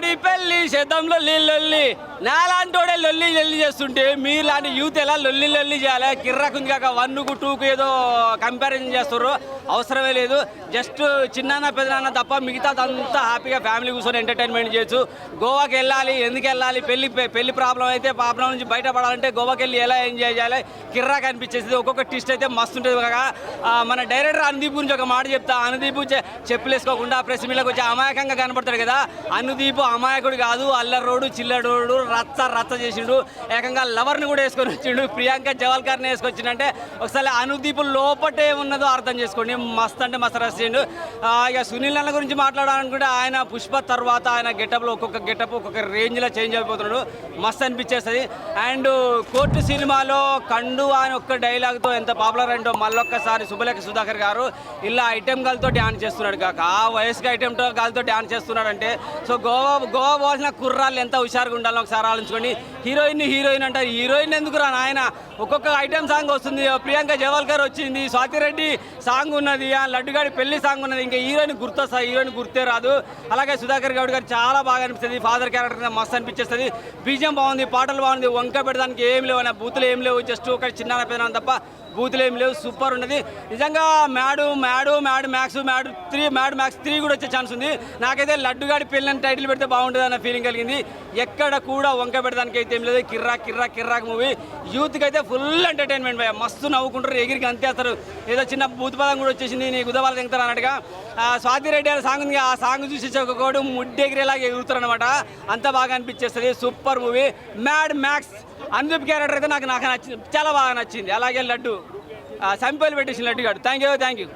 తోడి పెళ్లి శతం లొల్లి నాలాంటోడే లొల్లి చేస్తుంటే మీలాంటి యూత్ ఎలా లొల్లి చేయాలి? కిర్రకుంది కాక 1కు 2కు ఏదో కంపారిజన్ చేస్తారు, అవసరమే లేదు. జస్ట్ చిన్న పెద్దనాన్న తప్ప మిగతా అంతా హ్యాపీగా ఫ్యామిలీ కూర్చొని ఎంటర్టైన్మెంట్ చేయొచ్చు. గోవాకి వెళ్ళాలి, ఎందుకు వెళ్ళాలి? పెళ్లి ప్రాబ్లం అయితే ప్రాబ్లం నుంచి బయటపడాలంటే గోవాకి వెళ్ళి ఎలా ఎంజాయ్ చేయాలి? కిర్రాకి అనిపించేది. ఒక్కొక్క ట్విస్ట్ అయితే మస్తు ఉంటుంది కాక. మన డైరెక్టర్ అనుదీప్ గురించి ఒక మాట చెప్తా. అనుదీప్ చెప్పులు వేసుకోకుండా ప్రెస్ మీట్లోకి వచ్చి అమాయకంగా కనపడతాడు కదా. అనుదీప్ అమాయకుడు కాదు, అల్లరోడు చిల్లడోడు, రచ్చ చేసిండు. ఏకంగా లవర్ని కూడా వేసుకొని వచ్చిండు. ప్రియాంక జవాల్కర్ని వేసుకొచ్చిండంటే ఒకసారి అనుదీప్ లోపటే ఉన్నదో అర్థం చేసుకోండి. మస్త్ అంటే మస్తు రసిండు. ఇక సునీల్ అన్న గురించి మాట్లాడాలనుకుంటే ఆయన పుష్ప తర్వాత ఆయన గెటప్లో ఒక్కొక్క గెటప్ ఒక్కొక్క రేంజ్లో చేంజ్ అయిపోతున్నాడు. మస్త్ అనిపించేస్తుంది. అండ్ కోర్టు సినిమాలో కండు అని ఒక్క డైలాగ్తో ఎంత పాపులర్ అంటో మళ్ళొక్కసారి శుభలేఖ సుధాకర్ గారు ఇలా ఐటెం గాలతో డ్యాన్స్ చేస్తున్నాడు కాక. ఆ వయసుకి ఐటెం గాలతో డ్యాన్స్ చేస్తున్నాడు అంటే సో గోవా పోవాల్సిన కుర్రాళ్ళు ఎంత హుషారుగా ఉండాలని ఒకసారి ఆలోచించుకోండి. హీరోయిన్ అంటారు. హీరోయిన్ ఎందుకు రా నాయన? ఒక్కొక్క ఐటెం సాంగ్ వస్తుంది. ప్రియాంక జవాల్కర్ వచ్చింది, స్వాతిరెడ్డి సాంగ్ ఉన్నది, లడ్డుగాడి పెళ్లి సాంగ్ ఉన్నది. ఇంకా హీరోయిన్ గుర్తొస్తుంది, హీరోయిన్ గుర్తే రాదు. అలాగే సుధాకర్ గౌడ్ గారు చాలా బాగా అనిపిస్తుంది. ఫాదర్ క్యారెక్టర్ మస్తు అనిపించేస్తుంది. బీజం బాగుంది, పాటలు బాగుంది. వంక పెడడానికి ఏం లేవు, అన్న బూతులు ఏం లేవు. జస్ట్ ఒక చిన్న పెద్ద తప్ప బూతులు ఏం లేవు. సూపర్ ఉన్నది నిజంగా. మ్యాడ్ మ్యాక్స్ 3 కూడా వచ్చే ఛాన్స్ ఉంది. నాకైతే లడ్డుగాడి పెళ్ళని టైటిల్ పెడితే బాగుంటుంది అన్న ఫీలింగ్ కలిగింది. ఎక్కడ కూడా వంక పెడడానికి అయితే ఏం లేదు. కిర్రాక్ మూవీ యూత్కి అయితే ఫుల్ ఎంటర్టైన్మెంట్ భయ. మస్తు నవ్వుకుంటారు, ఎగిరికి అంతేస్తారు. ఏదో చిన్న భూతపదం కూడా వచ్చేసింది, నీ గుదవాళ్ళు తింటారు అన్నట్టుగా. స్వాతిరెడ్డి అనే సాంగ్ ఉంది, ఆ సాంగ్ చూసి ఒక్కొక్కడు ముడ్డెగిరేలాగా ఎగురుతారు అనమాట. అంత బాగా అనిపించేస్తుంది. Super movie Mad Max. Anudeep character అయితే నాకు నచ్చింది, చాలా బాగా నచ్చింది. అలాగే లడ్డు సంపేలు పెట్టేసి లడ్డు గారు. Thank you.